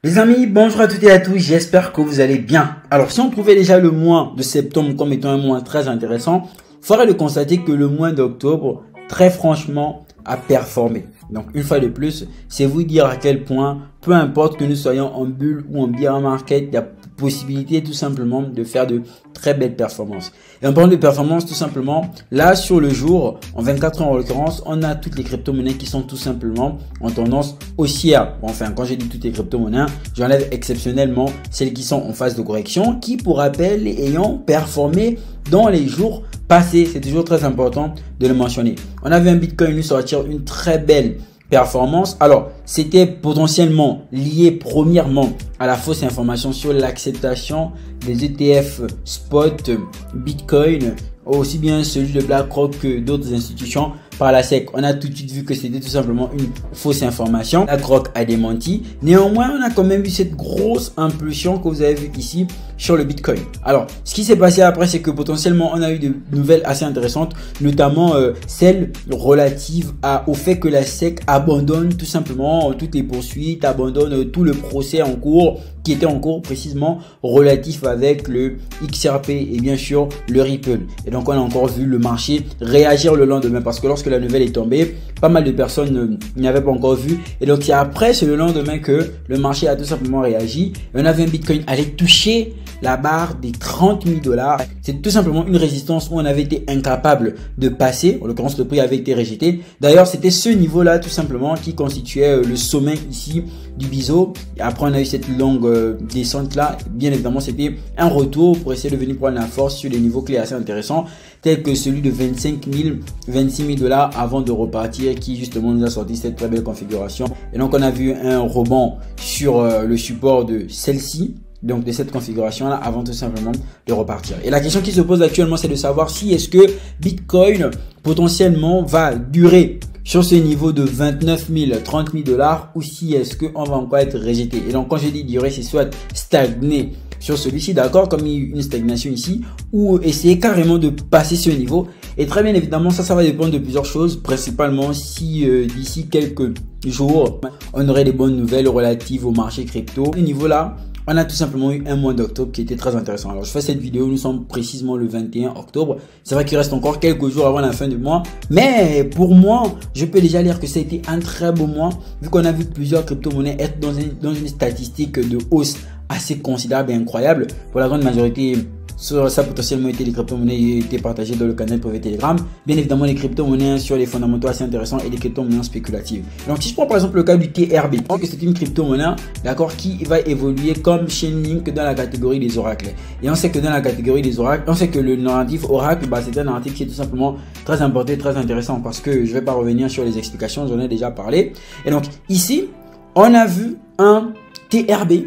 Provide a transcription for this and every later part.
Les amis, bonjour à toutes et à tous, j'espère que vous allez bien. Alors si on trouvait déjà le mois de septembre comme étant un mois très intéressant, il faudrait de constater que le mois d'octobre, très franchement, a performé. Donc une fois de plus, c'est vous dire à quel point, peu importe que nous soyons en bulle ou en bear market, il y a possibilité tout simplement de faire de très belles performances. Et en parlant de performance, tout simplement, là sur le jour, en 24 heures en l'occurrence, on a toutes les crypto-monnaies qui sont tout simplement en tendance haussière. Bon, enfin, quand j'ai dit toutes les crypto-monnaies, j'enlève exceptionnellement celles qui sont en phase de correction, qui pour rappel ayant performé dans les jours passés. C'est toujours très important de le mentionner. On a vu un Bitcoin nous sortir une très belle performance. Alors, c'était potentiellement lié premièrement à la fausse information sur l'acceptation des ETF spot Bitcoin, aussi bien celui de BlackRock que d'autres institutions par la SEC. On a tout de suite vu que c'était tout simplement une fausse information. BlackRock a démenti. Néanmoins, on a quand même vu cette grosse impulsion que vous avez vu ici sur le Bitcoin. Alors, ce qui s'est passé après, c'est que potentiellement, on a eu des nouvelles assez intéressantes, notamment celles relatives au fait que la SEC abandonne tout simplement toutes les poursuites, abandonne tout le procès en cours qui était en cours précisément relatif avec le XRP et bien sûr le Ripple. Et donc on a encore vu le marché réagir le lendemain parce que lorsque la nouvelle est tombée, pas mal de personnes n'y avaient pas encore vu. Et donc c'est après, c'est le lendemain que le marché a tout simplement réagi. Et on avait un Bitcoin aller toucher la barre des 30 000 $. C'est tout simplement une résistance où on avait été incapable de passer. En l'occurrence, le prix avait été rejeté. D'ailleurs, c'était ce niveau-là tout simplement qui constituait le sommet ici du biseau. Et après, on a eu cette longue descente là. Bien évidemment, c'était un retour pour essayer de venir prendre la force sur des niveaux clés assez intéressants, tels que celui de 25 000, 26 000 $ avant de repartir, qui justement nous a sorti cette très belle configuration. Et donc, on a vu un rebond sur le support de celle-ci. Donc de cette configuration là avant tout simplement de repartir. Et la question qui se pose actuellement, c'est de savoir si est-ce que Bitcoin potentiellement va durer sur ce niveau de 29 000, 30 000 $ ou si est-ce qu'on va encore être rejeté. Et donc quand je dis durer, c'est soit stagner sur celui-ci, d'accord, comme il y a eu une stagnation ici, ou essayer carrément de passer ce niveau. Et très bien évidemment, ça va dépendre de plusieurs choses, principalement si d'ici quelques jours, on aurait des bonnes nouvelles relatives au marché crypto. Ce niveau là, on a tout simplement eu un mois d'octobre qui était très intéressant. Alors, je fais cette vidéo, nous sommes précisément le 21 octobre. C'est vrai qu'il reste encore quelques jours avant la fin du mois. Mais pour moi, je peux déjà dire que ça a été un très beau mois, vu qu'on a vu plusieurs crypto-monnaies être dans une statistique de hausse assez considérable et incroyable. Pour la grande majorité, ça a potentiellement été les crypto-monnaies étaient partagées dans le canal privé Telegram. Bien évidemment, les crypto-monnaies sur les fondamentaux assez intéressants et les crypto-monnaies spéculatives. Donc, si je prends par exemple le cas du TRB, je pense que c'est une crypto-monnaie, d'accord, qui va évoluer comme Chainlink dans la catégorie des oracles. Et on sait que dans la catégorie des oracles, on sait que le narratif oracle, c'est un narratif qui est tout simplement très important et très intéressant parce que je vais pas revenir sur les explications, j'en ai déjà parlé. Et donc, ici, on a vu un TRB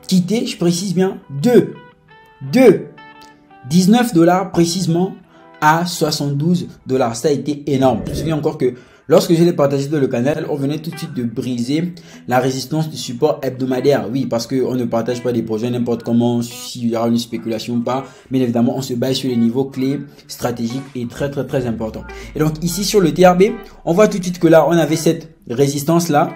quitter, je précise bien, de 19 $ précisément à 72 $. Ça a été énorme. Je me souviens encore que lorsque je l'ai partagé dans le canal, on venait tout de suite de briser la résistance du support hebdomadaire. Oui, parce qu'on ne partage pas des projets n'importe comment, s'il y aura une spéculation ou pas. Bien évidemment, on se base sur les niveaux clés stratégiques et très importants. Et donc ici sur le TRB, on voit tout de suite que là, on avait cette résistance là.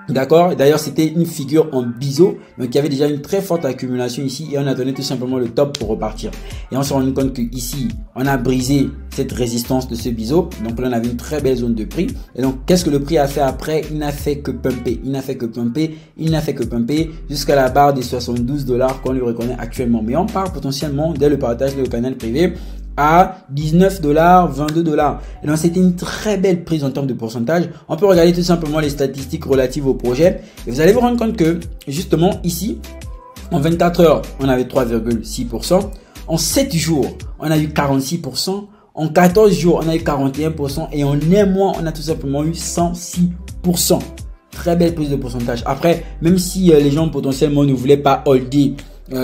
D'accord. D'ailleurs, c'était une figure en biseau. Donc, il y avait déjà une très forte accumulation ici et on a donné tout simplement le top pour repartir. Et on s'est rendu compte que ici, on a brisé cette résistance de ce biseau. Donc là, on avait une très belle zone de prix. Et donc, qu'est-ce que le prix a fait après? Il n'a fait que pumper. Il n'a fait que pumper. Il n'a fait que pumper jusqu'à la barre des 72 $ qu'on lui reconnaît actuellement. Mais on part potentiellement dès le partage de le canal privé à 19 $, 22 $. Et donc, c'était une très belle prise en termes de pourcentage. On peut regarder tout simplement les statistiques relatives au projet. Et vous allez vous rendre compte que, justement, ici, en 24 heures, on avait 3,6%. En 7 jours, on a eu 46%. En 14 jours, on a eu 41%. Et en un mois, on a tout simplement eu 106%. Très belle prise de pourcentage. Après, même si les gens potentiellement ne voulaient pas holder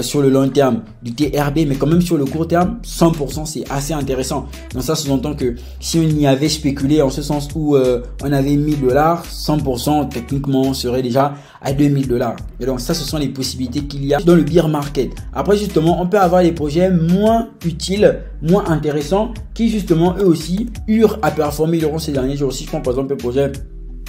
sur le long terme du TRB, mais quand même sur le court terme, 100% c'est assez intéressant. Donc ça sous-entend que si on y avait spéculé en ce sens où on avait 1000 $, 100% techniquement on serait déjà à 2000 $. Et donc ça, ce sont les possibilités qu'il y a dans le bear market. Après justement, on peut avoir des projets moins utiles, moins intéressants, qui justement eux aussi eurent à performer durant ces derniers jours. Si je prends par exemple le projet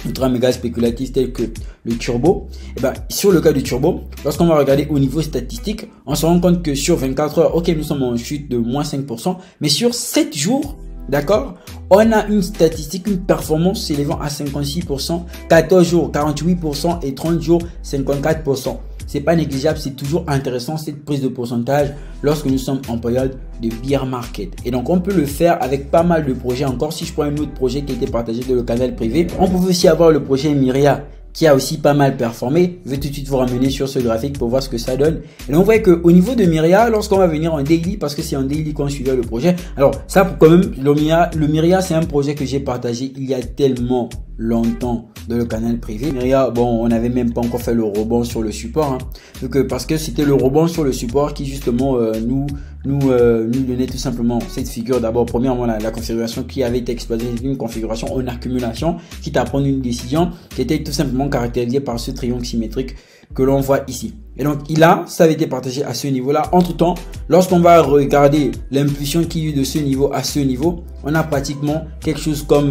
ultra méga spéculatifs tels que le turbo. Et ben, sur le cas du turbo, lorsqu'on va regarder au niveau statistique, on se rend compte que sur 24 heures, ok, nous sommes en chute de moins 5%, mais sur 7 jours, d'accord, on a une statistique, une performance s'élevant à 56%, 14 jours, 48% et 30 jours, 54%. C'est pas négligeable, c'est toujours intéressant cette prise de pourcentage lorsque nous sommes en période de bear market. Et donc, on peut le faire avec pas mal de projets encore. Si je prends un autre projet qui a été partagé dans le canal privé, on peut aussi avoir le projet Myria qui a aussi pas mal performé. Je vais tout de suite vous ramener sur ce graphique pour voir ce que ça donne. Et donc, vous voyez qu'au niveau de Myria, lorsqu'on va venir en daily, parce que c'est en daily qu'on suivait le projet. Alors, ça, quand même, le Myria, c'est un projet que j'ai partagé il y a tellement longtemps dans le canal privé. Myria, bon, on n'avait même pas encore fait le rebond sur le support. Hein. Donc, parce que c'était le rebond sur le support qui, justement, nous donnait tout simplement cette figure. D'abord, premièrement, la configuration qui avait été exploitée, une configuration en accumulation, quitte à prendre une décision qui était tout simplement caractérisée par ce triangle symétrique que l'on voit ici. Et donc, ça avait été partagé à ce niveau-là. Entre-temps, lorsqu'on va regarder l'impulsion qu'il y a eu de ce niveau à ce niveau, on a pratiquement quelque chose comme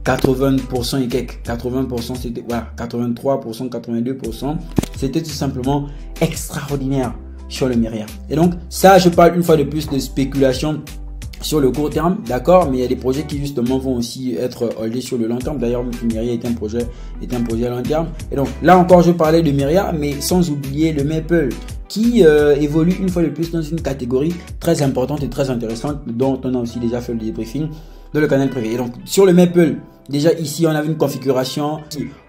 80% et quelques. 80%, c'était, voilà, 83%, 82%. C'était tout simplement extraordinaire sur le Myria. Et donc, ça, je parle une fois de plus de spéculation sur le court terme, d'accord, mais il y a des projets qui justement vont aussi être holdés sur le long terme. D'ailleurs, Myria est un projet à long terme. Et donc là encore, je parlais de Myria, mais sans oublier le Maple qui évolue une fois de plus dans une catégorie très importante et très intéressante dont on a aussi déjà fait le débriefing dans le canal privé. Et donc sur le Maple, déjà ici on avait une configuration,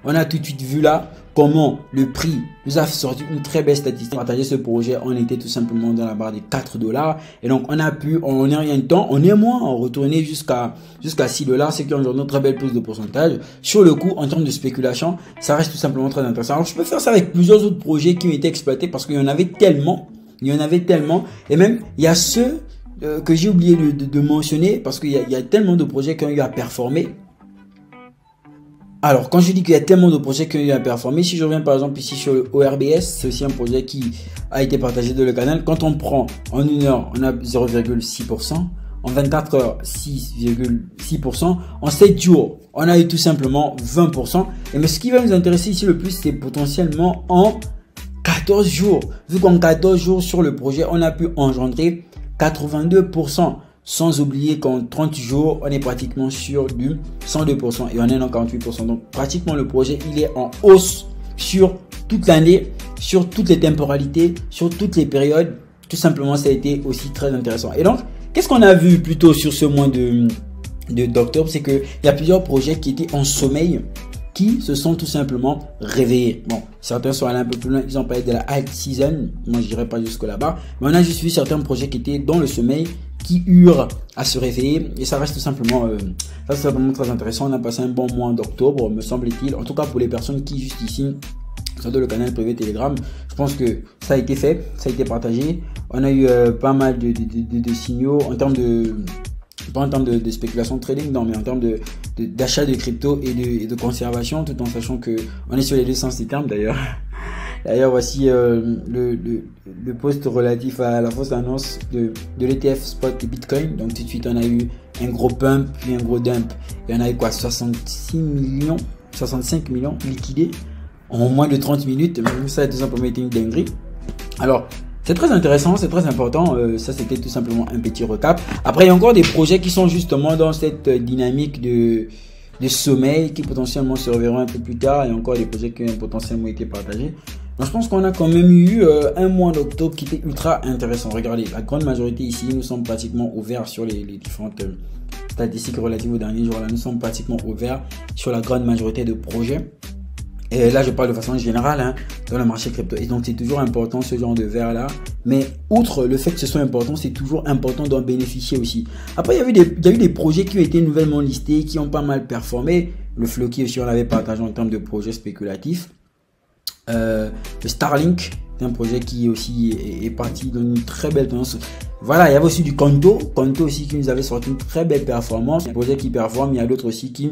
on a tout de suite vu là comment le prix nous a sorti une très belle statistique. Partager ce projet, on était tout simplement dans la barre des $4 et donc on a pu, on est rien de temps, on est moins, on retourné jusqu'à $6, ce qui engendre une très belle prise de pourcentage. Sur le coup, en termes de spéculation, ça reste tout simplement très intéressant. Alors je peux faire ça avec plusieurs autres projets qui ont été exploités parce qu'il y en avait tellement, et même il y a ceux que j'ai oublié de mentionner parce qu'il y a tellement de projets qui ont eu à performer. Alors, quand je dis qu'il y a tellement de projets qui ont eu à performer, si je reviens par exemple ici sur le ORBS, c'est aussi un projet qui a été partagé dans le canal. Quand on prend en 1 heure, on a 0,6%. En 24 heures, 6,6%. En 7 jours, on a eu tout simplement 20%. Et mais ce qui va nous intéresser ici le plus, c'est potentiellement en 14 jours. Vu qu'en 14 jours sur le projet, on a pu engendrer 82%. Sans oublier qu'en 30 jours, on est pratiquement sur du 102% et on est dans 48%. Donc, pratiquement, le projet, il est en hausse sur toute l'année, sur toutes les temporalités, sur toutes les périodes. Tout simplement, ça a été aussi très intéressant. Et donc, qu'est-ce qu'on a vu plutôt sur ce mois d'octobre? C'est qu'il y a plusieurs projets qui étaient en sommeil, qui se sont tout simplement réveillés. Bon, certains sont allés un peu plus loin, ils ont parlé de la high season. Moi, je dirais pas jusque là-bas. Mais on a juste vu certains projets qui étaient dans le sommeil, qui hurent à se réveiller. Et ça reste tout simplement, très intéressant. On a passé un bon mois d'octobre, me semble-t-il. En tout cas, pour les personnes qui, juste ici, sont dans le canal privé Telegram, je pense que ça a été fait, ça a été partagé. On a eu pas mal de signaux en termes de... Pas en termes de spéculation trading, non, mais en termes d'achat de crypto et de conservation, tout en sachant que on est sur les deux sens du terme d'ailleurs. D'ailleurs, voici le post relatif à la fausse annonce de l'ETF spot de Bitcoin. Donc tout de suite, on a eu un gros pump puis un gros dump. Et on a eu quoi, 65 millions liquidés en moins de 30 minutes. Ça a tout simplement été une dinguerie. Alors, c'est très intéressant, c'est très important. Ça, c'était tout simplement un petit recap. Après, il y a encore des projets qui sont justement dans cette dynamique de sommeil qui potentiellement se reverront un peu plus tard. Il y a encore des projets qui ont potentiellement été partagés. Donc, je pense qu'on a quand même eu un mois d'octobre qui était ultra intéressant. Regardez, la grande majorité ici, nous sommes pratiquement ouverts sur les différentes statistiques relatives aux derniers jours. Là, nous sommes pratiquement ouverts sur la grande majorité de projets. Et là, je parle de façon générale dans le marché crypto. Et donc, c'est toujours important ce genre de verre-là. Mais outre le fait que ce soit important, c'est toujours important d'en bénéficier aussi. Après, il y a eu des projets qui ont été nouvellement listés, qui ont pas mal performé. Le Floki aussi, on l'avait partagé en termes de projets spéculatifs. Le Starlink, c'est un projet qui aussi est parti dans une très belle tendance. Voilà, il y avait aussi du Conto aussi qui nous avait sorti une très belle performance. Un projet qui performe, il y a d'autres aussi qui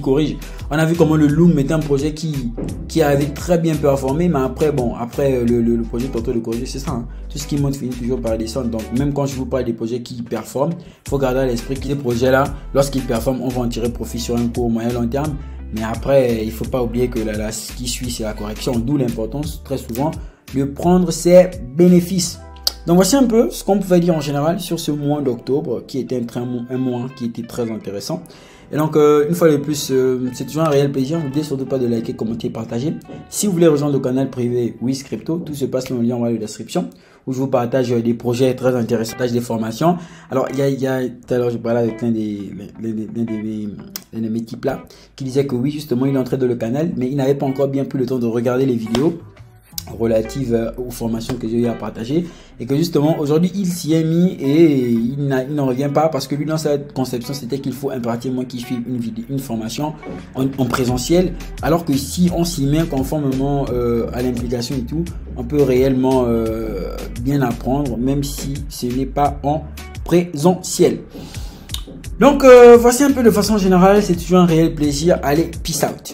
corrige. On a vu comment le Loom était un projet qui avait très bien performé, mais après le projet tantôt de corriger, c'est ça. Tout ce qui monte finit toujours par descendre. Donc même quand je vous parle des projets qui performent, il faut garder à l'esprit que les projets là, lorsqu'ils performent, on va en tirer profit sur un court, moyen, long terme. Mais après, il faut pas oublier que ce qui suit, c'est la correction, d'où l'importance très souvent de prendre ses bénéfices. Donc voici un peu ce qu'on pouvait dire en général sur ce mois d'octobre qui était un mois qui était très intéressant. Et donc une fois de plus, c'est toujours un réel plaisir. N'oubliez surtout pas de liker, commenter, partager. Si vous voulez rejoindre le canal privé Wiz Crypto, tout se passe dans le lien en bas de la description où je vous partage des projets très intéressants, des formations. Alors tout à l'heure je parlais avec l'un de mes types là qui disait que oui justement il est entré dans le canal mais il n'avait pas encore bien pris le temps de regarder les vidéos relative aux formations que j'ai eu à partager et que justement aujourd'hui il s'y est mis et il n'en revient pas parce que lui dans sa conception c'était qu'il faut impérativement qu'il suive une formation en présentiel, alors que si on s'y met conformément à l'implication et tout, on peut réellement bien apprendre même si ce n'est pas en présentiel. Donc voici un peu de façon générale, c'est toujours un réel plaisir. Allez, peace out.